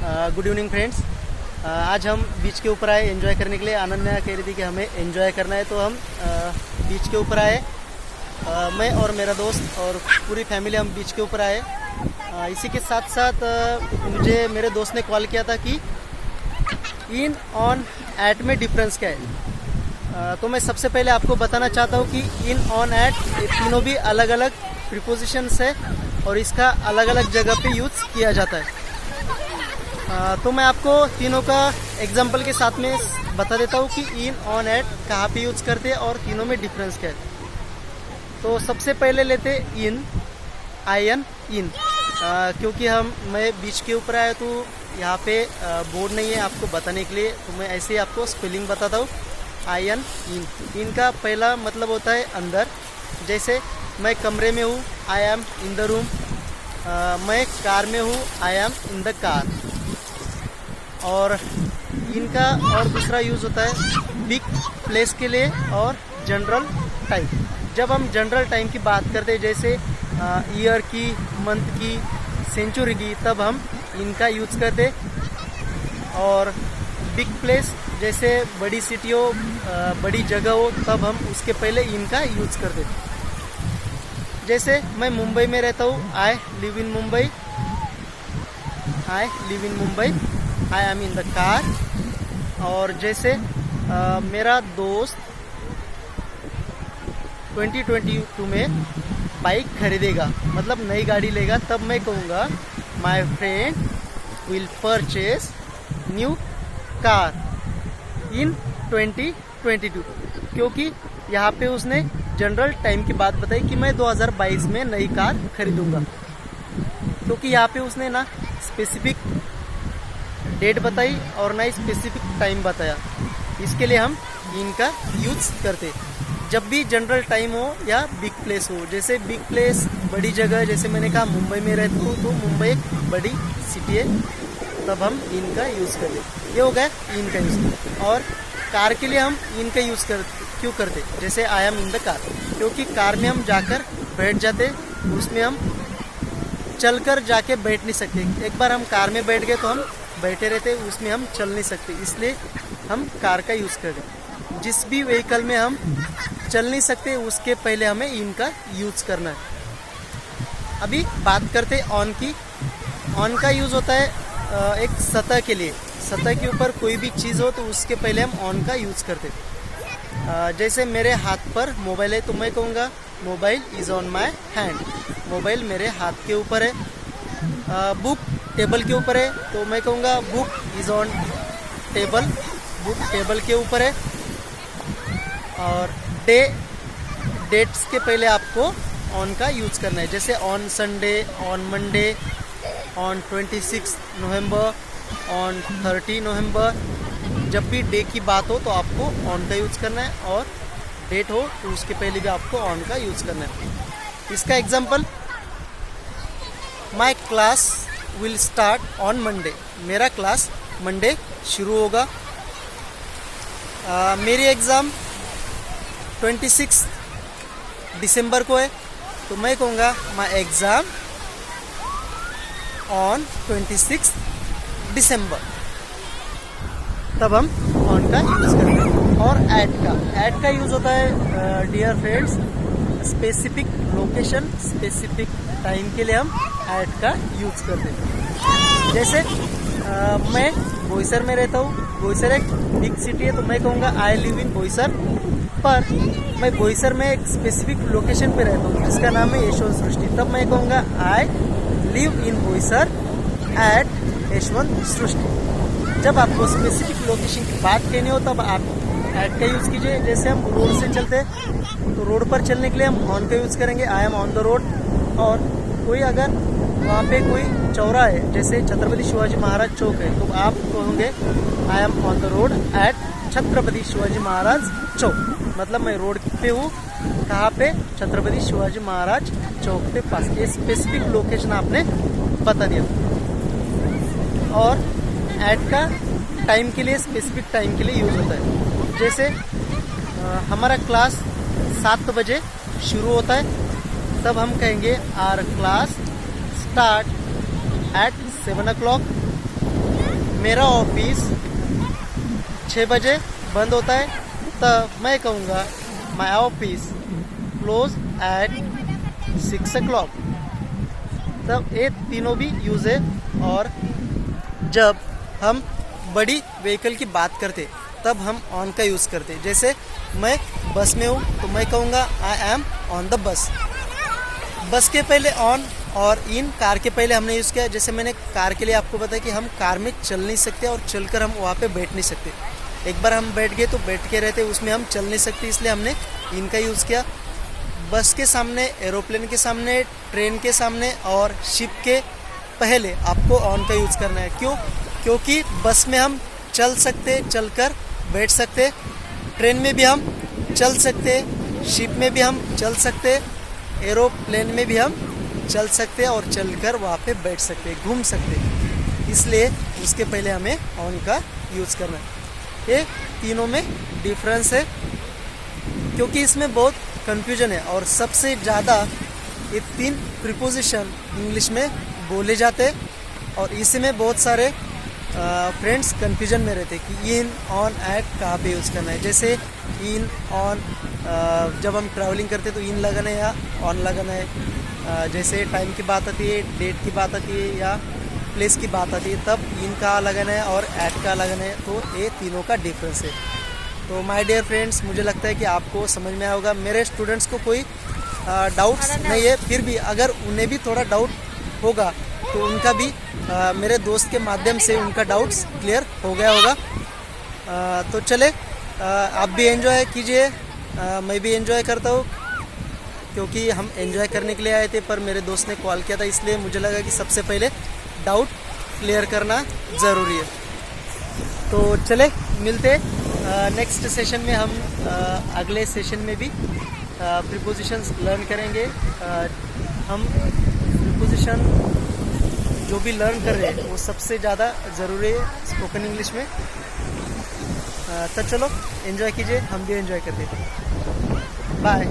Good evening friends. आज हम बीच के ऊपर आए एंजॉय करने के लिए। अनन्या कह रही थी कि हमें एंजॉय करना है, तो हम बीच के ऊपर आए। मैं और मेरा दोस्त और पूरी फैमिली हम बीच के ऊपर आए। इसी के साथ साथ मुझे मेरे दोस्त ने कॉल किया था कि इन ऑन एट में डिफरेंस क्या है। तो मैं सबसे पहले आपको बताना चाहता हूँ कि इन ऑन एट ये तीनों भी अलग अलग प्रीपोजिशंस है और इसका अलग अलग जगह पे यूज़ किया जाता है। तो मैं आपको तीनों का एग्जांपल के साथ में बता देता हूँ कि इन ऑन एट कहाँ पे यूज़ करते हैं और तीनों में डिफरेंस क्या है। तो सबसे पहले लेते इन, आयन इन। क्योंकि मैं बीच के ऊपर आया तो यहाँ पे बोर्ड नहीं है आपको बताने के लिए, तो मैं ऐसे ही आपको स्पेलिंग बताता हूँ। आयन इन, इनका पहला मतलब होता है अंदर। जैसे मैं कमरे में हूँ, I am in the room. मैं कार में हूँ, I am in the car. और इनका और दूसरा यूज़ होता है बिग प्लेस के लिए और जनरल टाइम। जब हम जनरल टाइम की बात करते हैं, जैसे ईयर की, मंथ की, सेंचुरी की, तब हम इनका यूज़ करते। और बिग प्लेस जैसे बड़ी सिटी हो, बड़ी जगह हो, तब हम उसके पहले इनका यूज़ करते। जैसे मैं मुंबई में रहता हूँ, आई live in Mumbai. I live in Mumbai, I am in the car. और जैसे मेरा दोस्त 2022 में बाइक खरीदेगा, मतलब नई गाड़ी लेगा, तब मैं कहूँगा my friend will purchase new car in 2022। क्योंकि यहाँ पे उसने जनरल टाइम की बात बताई कि मैं 2022 में नई कार खरीदूंगा। क्योंकि यहाँ पे उसने ना स्पेसिफिक डेट बताई और ना ही स्पेसिफिक टाइम बताया, इसके लिए हम इनका यूज़ करते। जब भी जनरल टाइम हो या बिग प्लेस हो, जैसे बिग प्लेस बड़ी जगह, जैसे मैंने कहा मुंबई में रहता हूँ, तो मुंबई एक बड़ी सिटी है, तब हम इनका यूज़ करते। ये हो गया इनका यूज़। और कार के लिए हम इनका यूज़ क्यों करते, जैसे I am in the car. क्योंकि कार में हम जाकर बैठ जाते, उसमें हम चलकर जाके बैठ नहीं सकते। एक बार हम कार में बैठ गए तो हम बैठे रहते, उसमें हम चल नहीं सकते, इसलिए हम कार का यूज़ करते। जिस भी व्हीकल में हम चल नहीं सकते, उसके पहले हमें इनका यूज़ करना है। अभी बात करते ऑन की। ऑन का यूज़ होता है एक सतह के लिए। सतह के ऊपर कोई भी चीज़ हो तो उसके पहले हम ऑन का यूज़ करते। जैसे मेरे हाथ पर मोबाइल है, तो मैं कहूँगा mobile is on my hand. Mobile मेरे हाथ के ऊपर है। बुक टेबल के ऊपर है, तो मैं कहूँगा book is on table. Book table के ऊपर है। और डेट्स के पहले आपको ऑन का यूज़ करना है। जैसे on Sunday, on Monday, on 26 November, on 30 नवंबर। जब भी डे की बात हो तो आपको ऑन का यूज़ करना है, और डेट हो तो उसके पहले भी आपको ऑन का यूज़ करना है। इसका example, my class will start on Monday. मेरा क्लास मंडे शुरू होगा। मेरी एग्ज़ाम 26 दिसंबर को है, तो मैं कहूँगा माई एग्ज़ाम ऑन 26 दिसंबर। तब हम ऑन का यूज़ करते हैं। और ऐट का यूज़ होता है dear friends, specific location, specific time के लिए हम ऐट का यूज़ करते हैं। जैसे मैं बोईसर में रहता हूँ। बोईसर एक बिग सिटी है, तो मैं कहूँगा आई लिव इन बोईसर। पर मैं बोईसर में एक स्पेसिफिक लोकेशन पे रहता हूँ जिसका नाम है यशवंत सृष्टि, तब मैं कहूँगा I live in Boisar at Yashwant Srishti. जब आपको स्पेसिफिक लोकेशन की बात कहनी हो तब आप ऐट का यूज़ कीजिए। जैसे हम रोड से चलते हैं, तो रोड पर चलने के लिए हम ऑन का यूज़ करेंगे, आई एम ऑन द रोड। और कोई अगर वहाँ पे कोई चौराहा है, जैसे छत्रपति शिवाजी महाराज चौक है, तो आप कहोगे I am on the road at Chhatrapati Shivaji Maharaj chowk. मतलब मैं रोड पे हूँ, कहाँ पे, छत्रपति शिवाजी महाराज चौक के पास। ये स्पेसिफिक लोकेशन आपने बता दिया। और ऐट का टाइम के लिए, स्पेसिफिक टाइम के लिए यूज़ होता है। जैसे हमारा क्लास 7 बजे शुरू होता है, तब हम कहेंगे our class start at 7 o'clock। मेरा ऑफिस 6 बजे बंद होता है, तब मैं कहूँगा my office close eight 6 o'clock। तब ये तीनों भी यूज़ है। और जब हम बड़ी व्हीकल की बात करते तब हम ऑन का यूज़ करते। जैसे मैं बस में हूँ तो मैं कहूँगा आई एम ऑन द बस। बस के पहले ऑन और इन, कार के पहले हमने यूज़ किया। जैसे मैंने कार के लिए आपको बताया कि हम कार में चल नहीं सकते और चलकर हम वहाँ पे बैठ नहीं सकते। एक बार हम बैठ गए तो बैठ के रहते, उसमें हम चल नहीं सकते, इसलिए हमने इन का यूज़ किया। बस के सामने, एरोप्लेन के सामने, ट्रेन के सामने और शिप के पहले आपको ऑन का यूज़ करना है। क्यों? क्योंकि बस में हम चल सकते, चलकर बैठ सकते, ट्रेन में भी हम चल सकते, शिप में भी हम चल सकते, एरोप्लेन में भी हम चल सकते और चलकर वहाँ पे बैठ सकते, घूम सकते। इसलिए उसके पहले हमें ऑन का यूज़ करना है। ये तीनों में डिफरेंस है, क्योंकि इसमें बहुत कन्फ्यूजन है और सबसे ज़्यादा ये 3 प्रीपोजिशन इंग्लिश में बोले जाते और इसी में बहुत सारे फ्रेंड्स कन्फ्यूजन में रहते कि इन, ऑन, एट कहाँ पे यूज़ करना है। जैसे इन, ऑन, जब हम ट्रैवलिंग करते तो इन लगाना है या ऑन लगाना है। जैसे टाइम की बात आती है, डेट की बात आती है या प्लेस की बात आती है, तब इन का लगाना है और एट का लगाना है। तो ये तीनों का डिफरेंस है। तो माय डियर फ्रेंड्स, मुझे लगता है कि आपको समझ में आया होगा। मेरे स्टूडेंट्स को कोई डाउट्स नहीं है, फिर भी अगर उन्हें भी थोड़ा डाउट होगा तो उनका भी मेरे दोस्त के माध्यम से उनका डाउट्स क्लियर हो गया होगा। तो चले, आप भी एंजॉय कीजिए, मैं भी एंजॉय करता हूँ, क्योंकि हम एंजॉय करने के लिए आए थे। पर मेरे दोस्त ने कॉल किया था, इसलिए मुझे लगा कि सबसे पहले डाउट क्लियर करना ज़रूरी है। तो चले, मिलते नेक्स्ट सेशन में। हम अगले सेशन में भी प्रीपोजिशंस लर्न करेंगे। हम प्रीपोजिशन जो भी लर्न कर रहे हैं वो सबसे ज़्यादा ज़रूरी है स्पोकन इंग्लिश में। तो चलो, एंजॉय कीजिए, हम भी एंजॉय करते हैं। बाय।